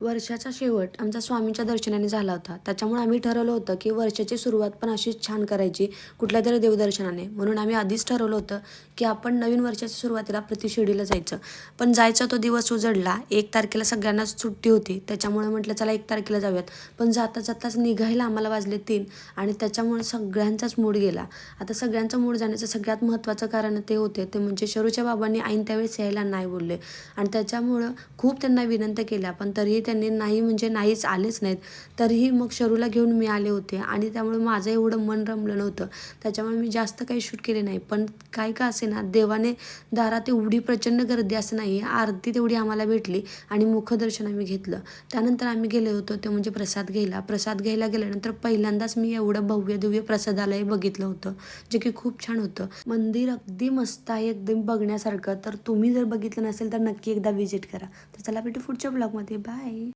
वर्षाचा शेवट आमचा स्वामींच्या दर्शनाने झाला होता. त्याच्यामुळे आम्ही ठरवलं होतं, की वर्षाची सुरुवात पण अशीच छान करायची कुठल्यातरी देवदर्शनाने. म्हणून आम्ही आधीच ठरवलं होतं, की आपण नवीन वर्षाच्या सुरुवातीला प्रति शिर्डीला जायचं. पण जायचा तो दिवस उजडला. 1 तारखेला सगळ्यांनाच सुट्टी होती. त्याच्यामुळे म्हटलं चला 1 तारखेला जाऊयात. पण जाताच निघायला आम्हाला वाजले 3 आणि त्याच्यामुळे सगळ्यांचाच मूड गेला. आता सगळ्यांचा मूड जाण्याचं सगळ्यात महत्त्वाचं कारण ते होते, ते म्हणजे शरूच्या बाबांनी ऐन त्यावेळेस यायला नाही बोलले आणि त्याच्यामुळं खूप त्यांना विनंत्या केल्या, पण तरीही त्यांनी नाही म्हणजे नाहीच, आलेच नाहीत. तरीही मग शरूला घेऊन मी आले होते आणि त्यामुळे माझं एवढं मन रमलं नव्हतं. त्याच्यामुळे मी जास्त काही शूट केले नाही. पण काही का असेना देवाने दारात एवढी प्रचंड गर्दी असं नाही, आरती तेवढी आम्हाला भेटली आणि मुखदर्शन आम्ही घेतलं. त्यानंतर आम्ही गेलो होतो ते म्हणजे प्रसाद घ्यायला. प्रसाद घ्यायला गेल्यानंतर पहिल्यांदाच मी एवढं भव्य-दिव्य प्रसादालय बघितलं होतं, जे की खूप छान होतं. मंदिर अगदी मस्त आहे, एकदम बघण्यासारखं. तर तुम्ही जर बघितलं नसेल तर नक्की एकदा व्हिजिट करा. तर चला भेटू पुढच्या ब्लॉगमध्ये. बाय.